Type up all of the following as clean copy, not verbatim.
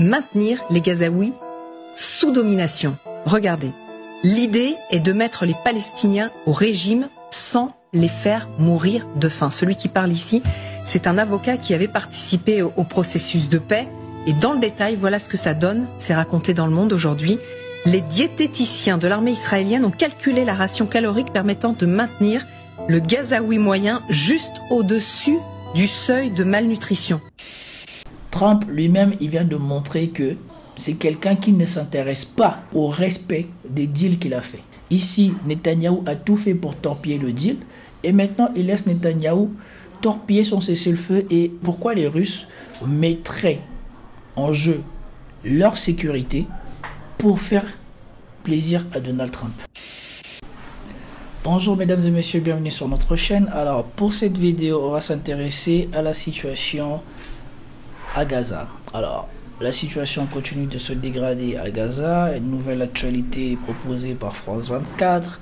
maintenir les Gazaouis sous domination. Regardez, l'idée est de mettre les Palestiniens au régime sans les faire mourir de faim. Celui qui parle ici, c'est un avocat qui avait participé au processus de paix. Et dans le détail, voilà ce que ça donne. C'est raconté dans Le Monde aujourd'hui. Les diététiciens de l'armée israélienne ont calculé la ration calorique permettant de maintenir le Gazaoui moyen juste au-dessus du seuil de malnutrition. Trump lui-même, il vient de montrer que c'est quelqu'un qui ne s'intéresse pas au respect des deals qu'il a fait. Ici, Netanyahou a tout fait pour torpiller le deal et maintenant il laisse Netanyahou torpiller son cessez-le-feu. Et pourquoi les Russes mettraient en jeu leur sécurité pour faire plaisir à Donald Trump? Bonjour mesdames et messieurs, bienvenue sur notre chaîne. Alors pour cette vidéo, on va s'intéresser à la situation à Gaza. Alors la situation continue de se dégrader à Gaza, une nouvelle actualité proposée par France 24.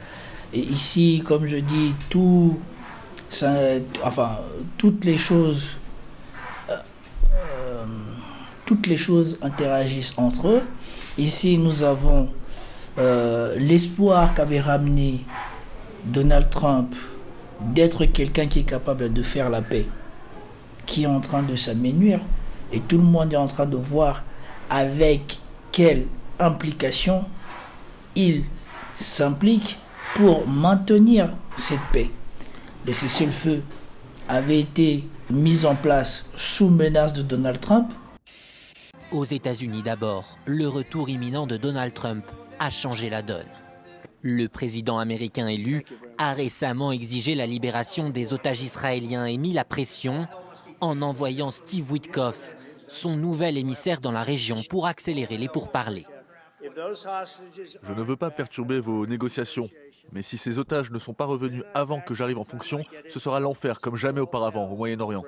Et ici, comme je dis, toutes les choses interagissent entre eux. Ici, nous avons l'espoir qu'avait ramené Donald Trump d'être quelqu'un qui est capable de faire la paix, qui est en train de s'amenuire. Et tout le monde est en train de voir avec quelle implication il s'implique pour maintenir cette paix. Le cessez-le-feu avait été mis en place sous menace de Donald Trump. Aux États-Unis d'abord, le retour imminent de Donald Trump a changé la donne. Le président américain élu a récemment exigé la libération des otages israéliens et mis la pression en envoyant Steve Witkoff, son nouvel émissaire dans la région, pour accélérer les pourparlers. Je ne veux pas perturber vos négociations, mais si ces otages ne sont pas revenus avant que j'arrive en fonction, ce sera l'enfer comme jamais auparavant au Moyen-Orient.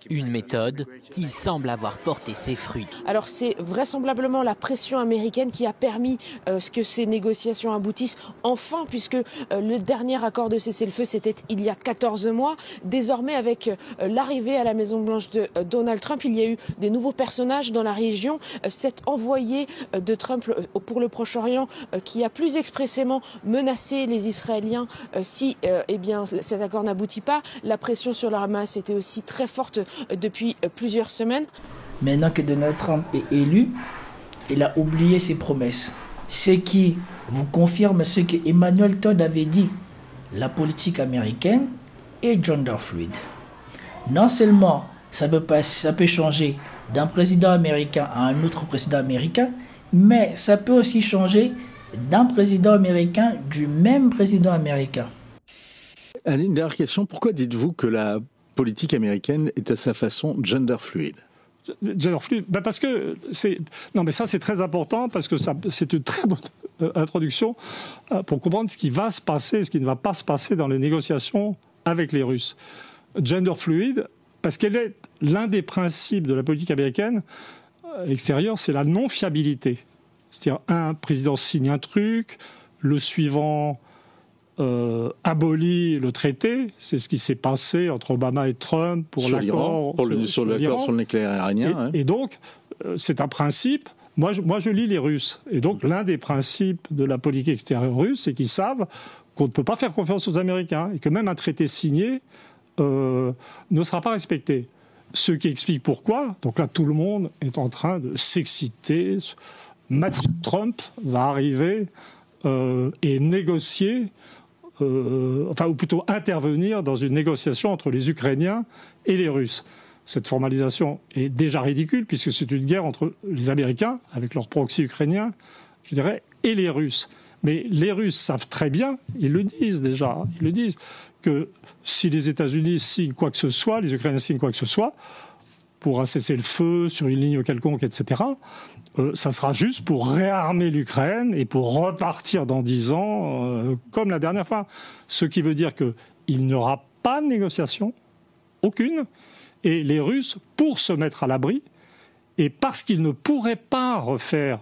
Une méthode qui semble avoir porté ses fruits. Alors c'est vraisemblablement la pression américaine qui a permis que ces négociations aboutissent enfin, puisque le dernier accord de cessez-le-feu c'était il y a 14 mois. Désormais, avec l'arrivée à la Maison-Blanche de Donald Trump, il y a eu des nouveaux personnages dans la région. Cet envoyé de Trump pour le Proche-Orient qui a plus expressément menacé les Israéliens si cet accord n'aboutit pas. La pression sur le Hamas était aussi très forte depuis plusieurs semaines. Maintenant que Donald Trump est élu, il a oublié ses promesses. Ce qui vous confirme ce que Emmanuel Todd avait dit. La politique américaine est gender fluid. Non seulement ça peut changer d'un président américain à un autre président américain, mais ça peut aussi changer d'un président américain du même président américain. Une dernière question, pourquoi dites-vous que la politique américaine est à sa façon gender fluide? Gender fluide, parce que ça c'est très important, parce que c'est une très bonne introduction pour comprendre ce qui va se passer, ce qui ne va pas se passer dans les négociations avec les Russes. Gender fluide, parce qu'elle est l'un des principes de la politique américaine extérieure, c'est la non-fiabilité. C'est-à-dire un président signe un truc, le suivant abolit le traité. C'est ce qui s'est passé entre Obama et Trump pour l'accord sur l'accord sur le nucléaire iranien. Et donc, c'est un principe. Moi, je lis les Russes. Et donc, l'un des principes de la politique extérieure russe, c'est qu'ils savent qu'on ne peut pas faire confiance aux Américains et que même un traité signé ne sera pas respecté. Ce qui explique pourquoi. Donc là, tout le monde est en train de s'exciter. Trump va arriver et négocier ou plutôt intervenir dans une négociation entre les Ukrainiens et les Russes. Cette formalisation est déjà ridicule, puisque c'est une guerre entre les Américains, avec leur proxy ukrainien, je dirais, et les Russes. Mais les Russes savent très bien, ils le disent déjà, que si les États-Unis signent quoi que ce soit, les Ukrainiens signent quoi que ce soit, pour un cessez-le-feu sur une ligne quelconque, etc., ça sera juste pour réarmer l'Ukraine et pour repartir dans 10 ans, comme la dernière fois. Ce qui veut dire qu'il n'y aura pas de négociation, aucune, et les Russes, pour se mettre à l'abri, et parce qu'ils ne pourraient pas refaire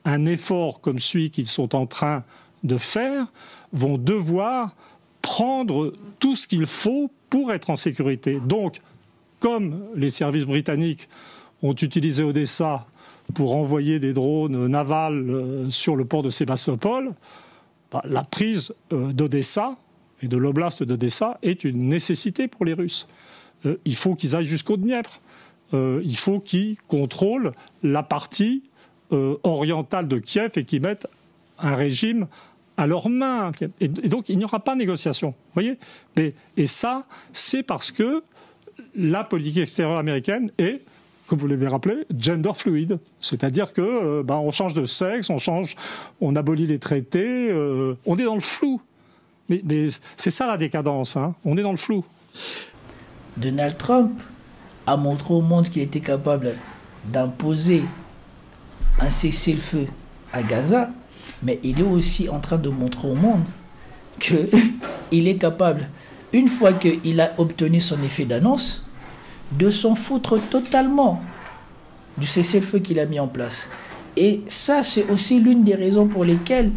un effort comme celui qu'ils sont en train de faire, vont devoir prendre tout ce qu'il faut pour être en sécurité. Donc, comme les services britanniques ont utilisé Odessa pour envoyer des drones navals sur le port de Sébastopol, la prise d'Odessa et de l'oblast d'Odessa est une nécessité pour les Russes. Il faut qu'ils aillent jusqu'au Dniepr. Il faut qu'ils contrôlent la partie orientale de Kiev et qu'ils mettent un régime à leurs mains. Et donc, il n'y aura pas de négociation. Vous voyez ? Et ça, c'est parce que la politique extérieure américaine est, comme vous l'avez rappelé, gender fluide. C'est-à-dire que on change de sexe, on abolit les traités, on est dans le flou. Mais c'est ça la décadence, hein. On est dans le flou. Donald Trump a montré au monde qu'il était capable d'imposer un cessez-le-feu à Gaza, mais il est aussi en train de montrer au monde qu'il est capable, une fois qu'il a obtenu son effet d'annonce, de s'en foutre totalement du cessez-le-feu qu'il a mis en place. Et ça, c'est aussi l'une des raisons pour lesquelles,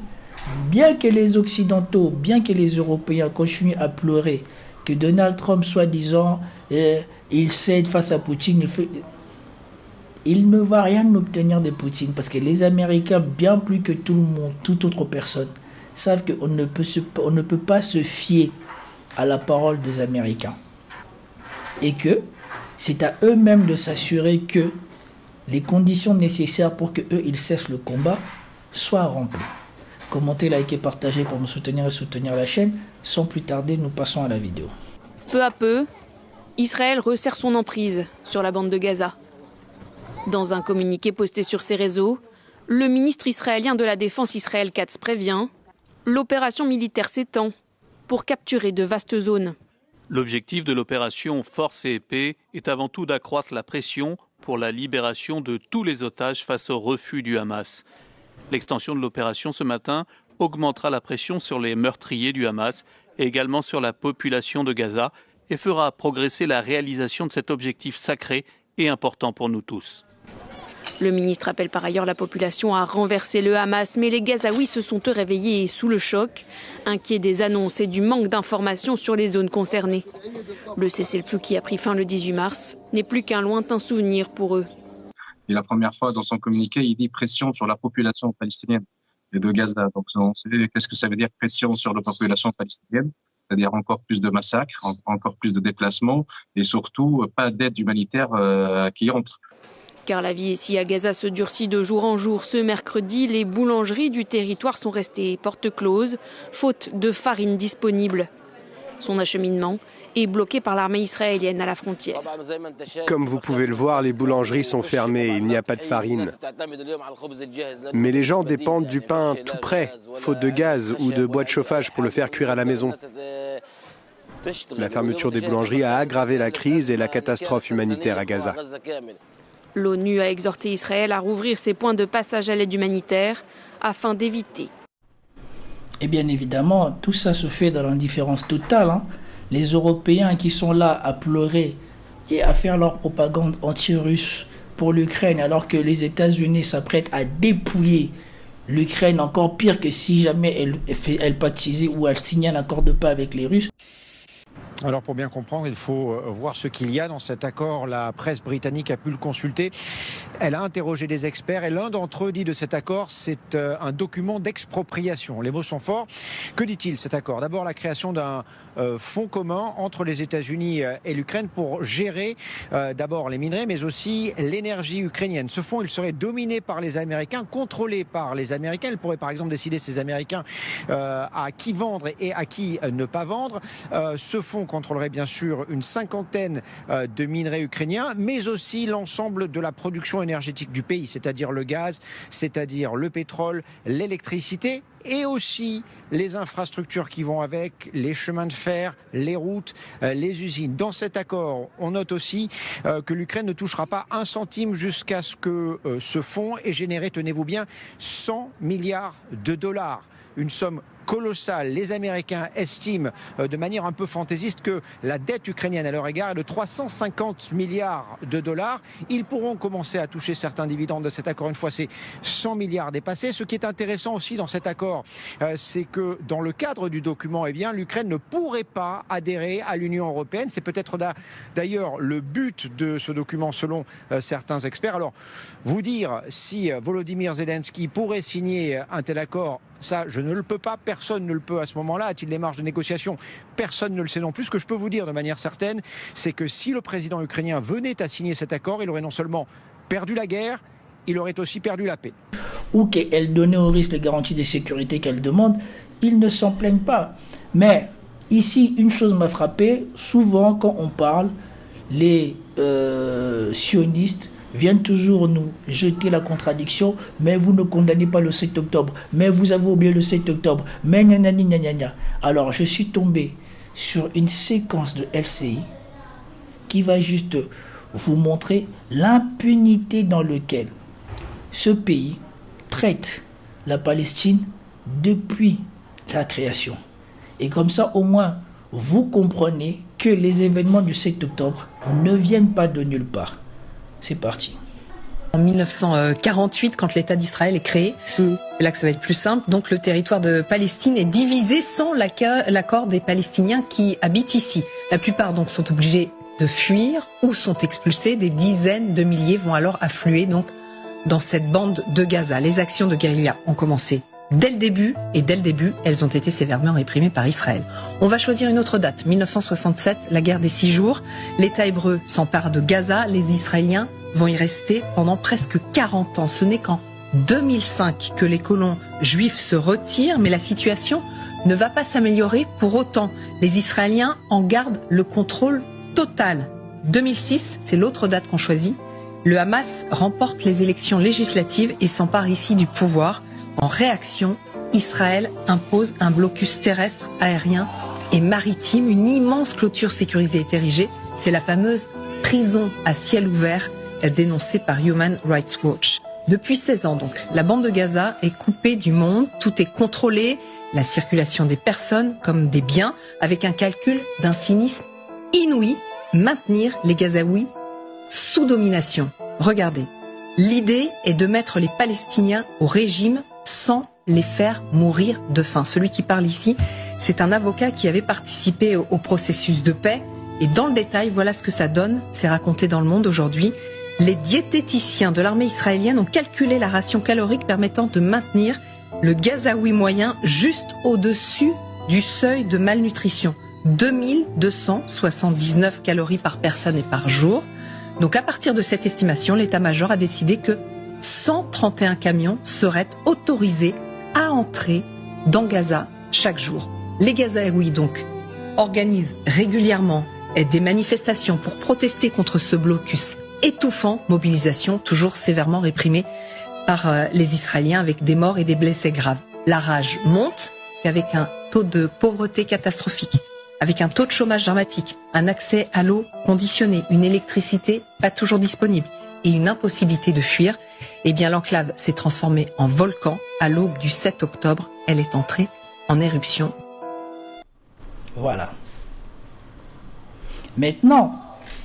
bien que les Occidentaux, bien que les Européens continuent à pleurer que Donald Trump, soi-disant, il cède face à Poutine, il ne va rien obtenir de Poutine, parce que les Américains, bien plus que tout le monde, toute autre personne, savent qu'on ne peut pas se fier à la parole des Américains. Et que c'est à eux-mêmes de s'assurer que les conditions nécessaires pour qu'eux, ils cessent le combat, soient remplies. Commentez, likez, partagez pour nous soutenir et soutenir la chaîne. Sans plus tarder, nous passons à la vidéo. Peu à peu, Israël resserre son emprise sur la bande de Gaza. Dans un communiqué posté sur ses réseaux, le ministre israélien de la Défense Israël Katz prévient « L'opération militaire s'étend pour capturer de vastes zones ». L'objectif de l'opération Force et Épée est avant tout d'accroître la pression pour la libération de tous les otages face au refus du Hamas. L'extension de l'opération ce matin augmentera la pression sur les meurtriers du Hamas et également sur la population de Gaza et fera progresser la réalisation de cet objectif sacré et important pour nous tous. Le ministre appelle par ailleurs la population à renverser le Hamas, mais les Gazaouis se sont eux réveillés sous le choc, inquiets des annonces et du manque d'informations sur les zones concernées. Le cessez-le-feu qui a pris fin le 18 mars n'est plus qu'un lointain souvenir pour eux. Et la première fois dans son communiqué, il dit pression sur la population palestinienne et de Gaza. Donc on sait qu'est-ce que ça veut dire pression sur la population palestinienne, c'est-à-dire encore plus de massacres, encore plus de déplacements et surtout pas d'aide humanitaire qui entre. Car la vie ici à Gaza se durcit de jour en jour. Ce mercredi, les boulangeries du territoire sont restées portes closes, faute de farine disponible. Son acheminement est bloqué par l'armée israélienne à la frontière. Comme vous pouvez le voir, les boulangeries sont fermées, il n'y a pas de farine. Mais les gens dépendent du pain tout prêt, faute de gaz ou de bois de chauffage pour le faire cuire à la maison. La fermeture des boulangeries a aggravé la crise et la catastrophe humanitaire à Gaza. L'ONU a exhorté Israël à rouvrir ses points de passage à l'aide humanitaire afin d'éviter. Et bien évidemment, tout ça se fait dans l'indifférence totale. Les Européens qui sont là à pleurer et à faire leur propagande anti-russe pour l'Ukraine, alors que les États-Unis s'apprêtent à dépouiller l'Ukraine, encore pire que si jamais elle pactisait ou elle signait un accord de paix avec les Russes. Alors pour bien comprendre, il faut voir ce qu'il y a dans cet accord. La presse britannique a pu le consulter. Elle a interrogé des experts et l'un d'entre eux dit de cet accord, c'est un document d'expropriation. Les mots sont forts. Que dit-il cet accord ? D'abord la création d'un fonds commun entre les États-Unis et l'Ukraine pour gérer d'abord les minerais mais aussi l'énergie ukrainienne. Ce fonds, il serait dominé par les Américains, contrôlé par les Américains. Il pourrait par exemple décider, ces Américains, à qui vendre et à qui ne pas vendre. Ce fonds contrôlerait bien sûr une cinquantaine de minerais ukrainiens, mais aussi l'ensemble de la production énergétique du pays, c'est-à-dire le gaz, c'est-à-dire le pétrole, l'électricité et aussi les infrastructures qui vont avec, les chemins de fer, les routes, les usines. Dans cet accord, on note aussi que l'Ukraine ne touchera pas un centime jusqu'à ce que ce fonds ait généré, tenez-vous bien, 100 milliards de dollars. Une somme colossale. Les Américains estiment de manière un peu fantaisiste que la dette ukrainienne à leur égard est de 350 milliards de dollars. Ils pourront commencer à toucher certains dividendes de cet accord une fois ces 100 milliards dépassés. Ce qui est intéressant aussi dans cet accord, c'est que dans le cadre du document, eh bien, l'Ukraine ne pourrait pas adhérer à l'Union européenne. C'est peut-être d'ailleurs le but de ce document selon certains experts. Alors, vous dire si Volodymyr Zelensky pourrait signer un tel accord, ça, je ne le peux pas, personne ne le peut à ce moment-là. A-t-il des marges de négociation? Personne ne le sait non plus. Ce que je peux vous dire de manière certaine, c'est que si le président ukrainien venait à signer cet accord, il aurait non seulement perdu la guerre, il aurait aussi perdu la paix. Ou qu'elle donnait au risque les garanties de sécurité qu'elle demande, ils ne s'en plaignent pas. Mais ici, une chose m'a frappé, souvent quand on parle, les sionistes viennent toujours nous jeter la contradiction, mais vous ne condamnez pas le 7 octobre, mais vous avez oublié le 7 octobre, mais gna gna gna gna gna. Alors je suis tombé sur une séquence de LCI qui va juste vous montrer l'impunité dans laquelle ce pays traite la Palestine depuis la création. Et comme ça, au moins, vous comprenez que les événements du 7 octobre ne viennent pas de nulle part. C'est parti. En 1948, quand l'État d'Israël est créé, c'est là que ça va être plus simple. Donc le territoire de Palestine est divisé sans l'accord des Palestiniens qui habitent ici. La plupart donc sont obligés de fuir ou sont expulsés. Des dizaines de milliers vont alors affluer donc dans cette bande de Gaza. Les actions de guérilla ont commencé dès le début, et dès le début, elles ont été sévèrement réprimées par Israël. On va choisir une autre date, 1967, la guerre des 6 jours. L'État hébreu s'empare de Gaza, les Israéliens vont y rester pendant presque 40 ans. Ce n'est qu'en 2005 que les colons juifs se retirent, mais la situation ne va pas s'améliorer pour autant. Les Israéliens en gardent le contrôle total. 2006, c'est l'autre date qu'on choisit. Le Hamas remporte les élections législatives et s'empare ici du pouvoir. En réaction, Israël impose un blocus terrestre, aérien et maritime. Une immense clôture sécurisée est érigée. C'est la fameuse prison à ciel ouvert dénoncée par Human Rights Watch. Depuis 16 ans donc, la bande de Gaza est coupée du monde. Tout est contrôlé, la circulation des personnes comme des biens, avec un calcul d'un cynisme inouï, maintenir les Gazaouis sous domination. Regardez, l'idée est de mettre les Palestiniens au régime sans les faire mourir de faim. Celui qui parle ici, c'est un avocat qui avait participé au processus de paix. Et dans le détail, voilà ce que ça donne. C'est raconté dans Le Monde aujourd'hui. Les diététiciens de l'armée israélienne ont calculé la ration calorique permettant de maintenir le Gazaoui moyen juste au-dessus du seuil de malnutrition. 2279 calories par personne et par jour. Donc à partir de cette estimation, l'état-major a décidé que 131 camions seraient autorisés à entrer dans Gaza chaque jour. Les Gazaouis donc organisent régulièrement des manifestations pour protester contre ce blocus étouffant, mobilisation toujours sévèrement réprimée par les Israéliens avec des morts et des blessés graves. La rage monte avec un taux de pauvreté catastrophique, avec un taux de chômage dramatique, un accès à l'eau conditionnée, une électricité pas toujours disponible et une impossibilité de fuir. Eh bien, l'enclave s'est transformée en volcan. À l'aube du 7 octobre, elle est entrée en éruption. Voilà. Maintenant,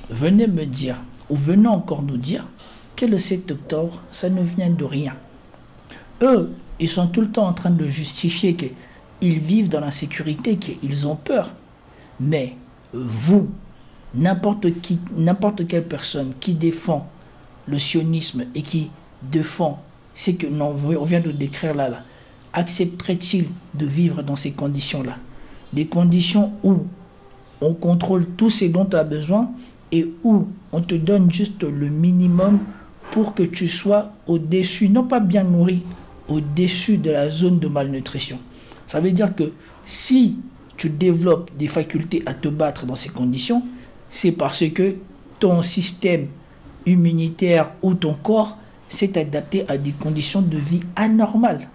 venez me dire, ou venez encore nous dire, que le 7 octobre, ça ne vient de rien. Eux, ils sont tout le temps en train de justifier qu'ils vivent dans l'insécurité, qu'ils ont peur. Mais vous, n'importe quelle personne qui défend le sionisme et qui défend ce que on vient de décrire là, accepterait-il de vivre dans ces conditions-là? Des conditions où on contrôle tout ce dont tu as besoin et où on te donne juste le minimum pour que tu sois au-dessus, non pas bien nourri, au-dessus de la zone de malnutrition. Ça veut dire que si tu développes des facultés à te battre dans ces conditions, c'est parce que ton système immunitaire ou ton corps s'est adapté à des conditions de vie anormales.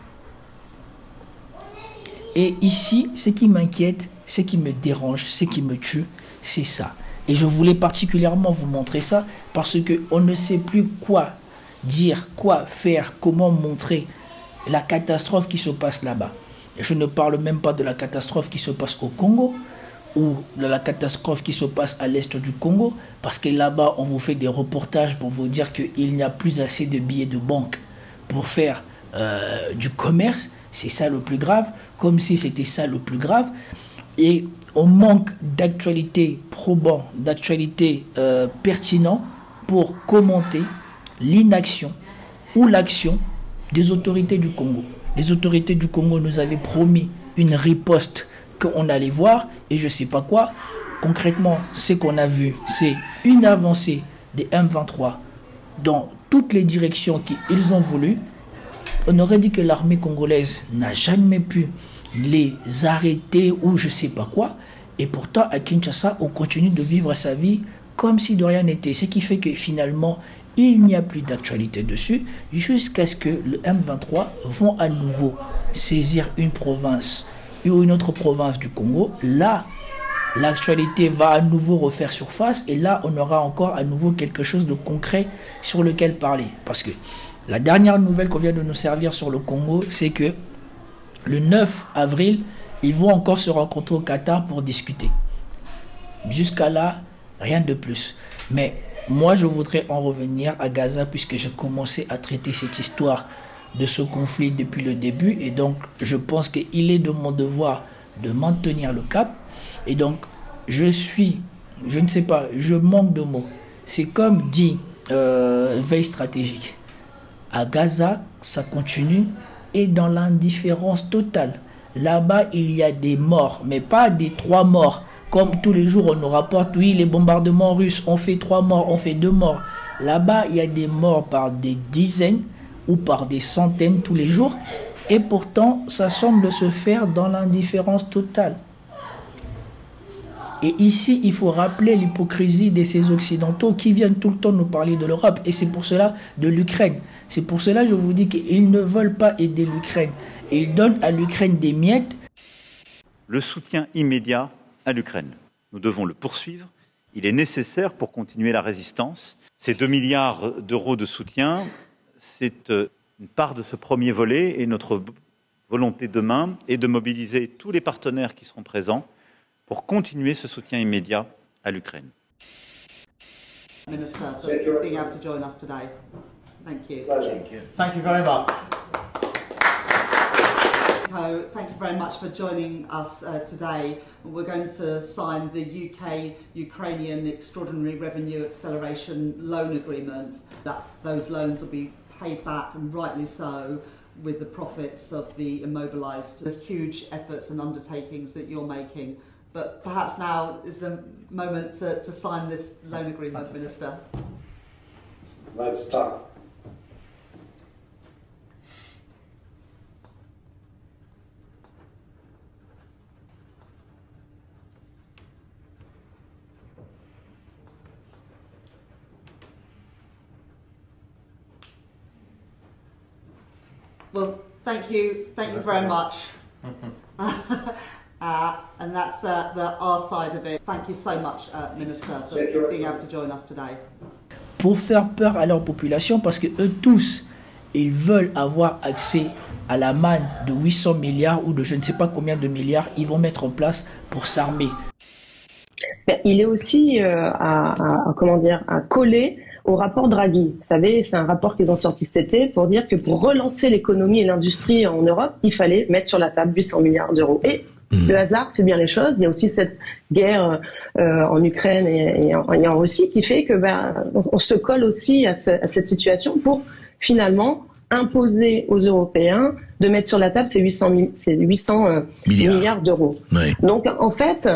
Et ici, ce qui m'inquiète, ce qui me dérange, ce qui me tue, c'est ça. Et je voulais particulièrement vous montrer ça parce qu'on ne sait plus quoi dire, quoi faire, comment montrer la catastrophe qui se passe là-bas. Je ne parle même pas de la catastrophe qui se passe au Congo ou de la catastrophe qui se passe à l'est du Congo, parce que là-bas, on vous fait des reportages pour vous dire qu'il n'y a plus assez de billets de banque pour faire du commerce. C'est ça le plus grave, comme si c'était ça le plus grave. Et on manque d'actualité probante, d'actualité pertinente pour commenter l'inaction ou l'action des autorités du Congo. Les autorités du Congo nous avaient promis une riposte qu'on allait voir et je ne sais pas quoi. Concrètement, ce qu'on a vu, c'est une avancée des M23 dans toutes les directions qu'ils ont voulu. On aurait dit que l'armée congolaise n'a jamais pu les arrêter ou je ne sais pas quoi. Et pourtant, à Kinshasa, on continue de vivre sa vie comme si de rien n'était. Ce qui fait que finalement, il n'y a plus d'actualité dessus jusqu'à ce que le M23 vont à nouveau saisir une province ou une autre province du Congo. Là, l'actualité va à nouveau refaire surface et là, on aura encore à nouveau quelque chose de concret sur lequel parler. Parce que la dernière nouvelle qu'on vient de nous servir sur le Congo, c'est que le 9 avril, ils vont encore se rencontrer au Qatar pour discuter. Jusqu'à là, rien de plus. Mais moi, je voudrais en revenir à Gaza puisque j'ai commencé à traiter cette histoire de ce conflit depuis le début. Et donc, je pense qu'il est de mon devoir de maintenir le cap. Et donc, je ne sais pas, je manque de mots. C'est comme dit Veille stratégique. À Gaza, ça continue et dans l'indifférence totale. Là-bas, il y a des morts, mais pas des 3 morts. Comme tous les jours, on nous rapporte, oui, les bombardements russes, on fait 3 morts, on fait 2 morts. Là-bas, il y a des morts par des dizaines ou par des centaines tous les jours. Et pourtant, ça semble se faire dans l'indifférence totale. Et ici, il faut rappeler l'hypocrisie de ces Occidentaux qui viennent tout le temps nous parler de l'Europe. Et c'est pour cela de l'Ukraine. C'est pour cela que je vous dis qu'ils ne veulent pas aider l'Ukraine. Ils donnent à l'Ukraine des miettes. Le soutien immédiat à l'Ukraine. Nous devons le poursuivre. Il est nécessaire pour continuer la résistance. Ces 2 milliards d'euros de soutien, c'est une part de ce premier volet et notre volonté demain est de mobiliser tous les partenaires qui seront présents pour continuer ce soutien immédiat à l'Ukraine. Minister, for being able to join us today. Thank you. Thank you. Thank you very much. Thank you very much for joining us today. We're going to sign the UK-Ukrainian Extraordinary Revenue Acceleration Loan Agreement. Those loans will be paid back, and rightly so, with the profits of the immobilised. The huge efforts and undertakings that you're making. But perhaps now is the moment to sign this loan agreement, Minister. Let's start. Well, thank you very much. And that's our side of it. Thank you so much, Minister, for being able to join us today. Pour faire peur à leur population, parce que eux tous, ils veulent avoir accès à la manne de 800 milliards ou de je ne sais pas combien de milliards ils vont mettre en place pour s'armer. Il est aussi à coller au rapport Draghi. Vous savez, c'est un rapport qu'ils ont sorti cet été pour dire que pour relancer l'économie et l'industrie en Europe, il fallait mettre sur la table 800 milliards d'euros. Et le hasard fait bien les choses. Il y a aussi cette guerre en Ukraine et en Russie qui fait que on se colle aussi à cette situation pour finalement imposer aux Européens de mettre sur la table ces 800 milliards d'euros. Oui. Donc en fait,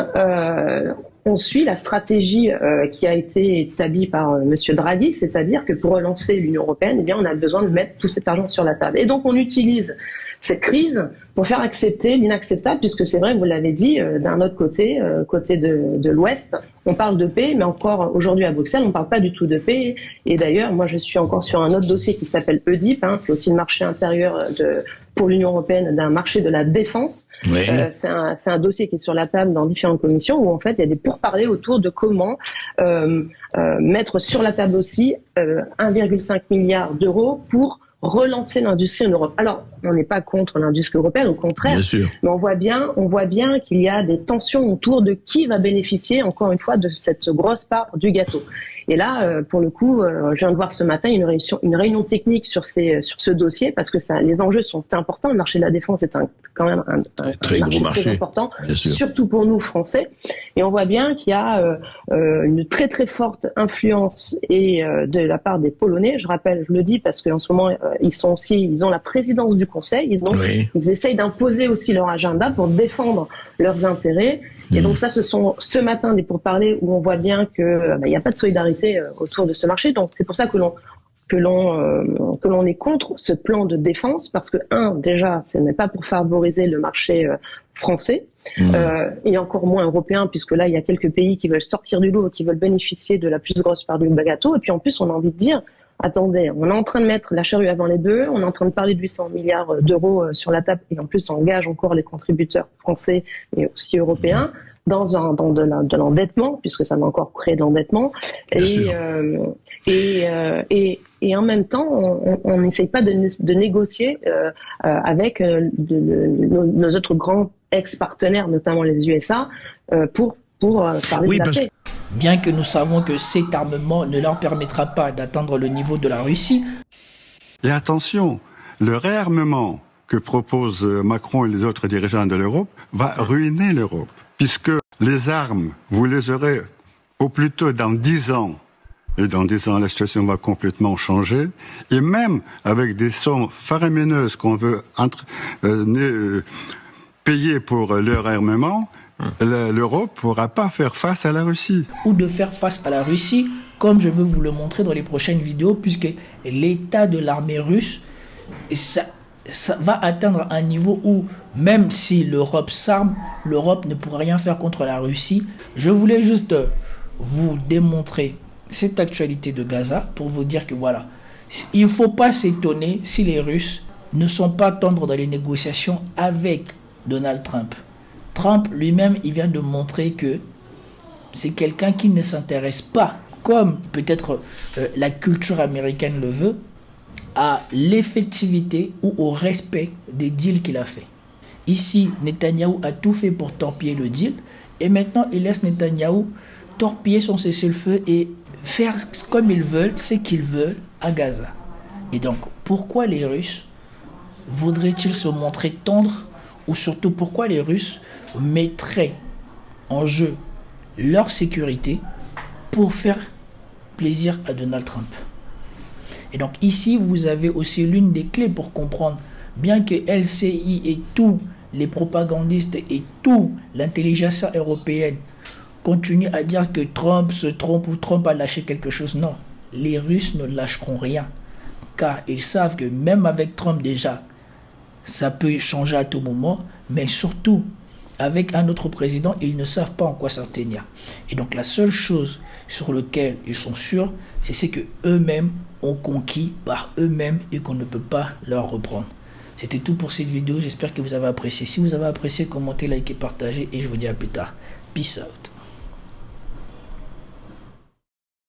on suit la stratégie qui a été établie par Monsieur Draghi, c'est-à-dire que pour relancer l'Union européenne, eh bien, on a besoin de mettre tout cet argent sur la table. Et donc on utilise cette crise pour faire accepter l'inacceptable, puisque c'est vrai, vous l'avez dit, d'un autre côté, côté de l'Ouest, on parle de paix, mais encore aujourd'hui à Bruxelles, on ne parle pas du tout de paix. Et d'ailleurs, moi je suis encore sur un autre dossier qui s'appelle EDIP, c'est aussi le marché intérieur pour l'Union européenne d'un marché de la défense. Oui. C'est un dossier qui est sur la table dans différentes commissions où en fait il y a des pourparlers autour de comment mettre sur la table aussi 1,5 milliard d'euros pour relancer l'industrie en Europe. Alors, on n'est pas contre l'industrie européenne, au contraire. Bien sûr. Mais on voit bien qu'il y a des tensions autour de qui va bénéficier, encore une fois, de cette grosse part du gâteau. Et là, pour le coup, je viens de voir ce matin une réunion technique sur ce dossier, parce que les enjeux sont importants. Le marché de la défense est quand même un très gros marché, très important, surtout pour nous Français. Et on voit bien qu'il y a une très très forte influence de la part des Polonais. Je le dis parce qu'en ce moment ils ont la présidence du Conseil, donc ils essayent d'imposer aussi leur agenda pour défendre leurs intérêts. Et donc ça, ce sont ce matin des pourparlers où on voit bien que il n'y a pas de solidarité autour de ce marché. Donc c'est pour ça que l'on est contre ce plan de défense, parce que déjà, ce n'est pas pour favoriser le marché français et encore moins européen, puisque là il y a quelques pays qui veulent sortir du lot, qui veulent bénéficier de la plus grosse part du gâteau. Et puis en plus, on a envie de dire, attendez, on est en train de mettre la charrue avant les bœufs, on est en train de parler de 800 milliards d'euros sur la table, et en plus on engage encore les contributeurs français et aussi européens dans de l'endettement, puisque ça va encore créer de l'endettement. Et en même temps, on n'essaye pas de négocier avec nos autres grands ex-partenaires, notamment les USA, pour parler de la paix. Bien que nous savons que cet armement ne leur permettra pas d'atteindre le niveau de la Russie. Et attention, le réarmement que proposent Macron et les autres dirigeants de l'Europe va ruiner l'Europe, puisque les armes, vous les aurez au plus tôt dans 10 ans. Et dans 10 ans, la situation va complètement changer. Et même avec des sommes faramineuses qu'on veut payer pour leur armement, l'Europe ne pourra pas faire face à la Russie. Ou de faire face à la Russie, comme je veux vous le montrer dans les prochaines vidéos, puisque l'état de l'armée russe, ça va atteindre un niveau où, même si l'Europe s'arme, l'Europe ne pourra rien faire contre la Russie. Je voulais juste vous démontrer cette actualité de Gaza pour vous dire que voilà, il ne faut pas s'étonner si les Russes ne sont pas tendres dans les négociations avec Donald Trump. Trump lui-même, il vient de montrer que c'est quelqu'un qui ne s'intéresse pas, comme peut-être la culture américaine le veut, à l'effectivité ou au respect des deals qu'il a fait. Ici, Netanyahou a tout fait pour torpiller le deal, et maintenant il laisse Netanyahou torpiller son cessez-le-feu et faire comme ils veulent, ce qu'ils veulent à Gaza. Et donc, pourquoi les Russes voudraient-ils se montrer tendres, ou surtout pourquoi les Russes mettraient en jeu leur sécurité pour faire plaisir à Donald Trump? Et donc ici, vous avez aussi l'une des clés pour comprendre, bien que LCI et tous les propagandistes et toute l'intelligence européenne continuent à dire que Trump se trompe ou Trump a lâché quelque chose. Non, les Russes ne lâcheront rien, car ils savent que même avec Trump déjà, ça peut changer à tout moment, mais surtout, avec un autre président, ils ne savent pas en quoi s'en tenir. Et donc la seule chose sur laquelle ils sont sûrs, c'est ce que eux-mêmes ont conquis par eux-mêmes et qu'on ne peut pas leur reprendre. C'était tout pour cette vidéo, j'espère que vous avez apprécié. Si vous avez apprécié, commentez, likez, partagez et je vous dis à plus tard. Peace out.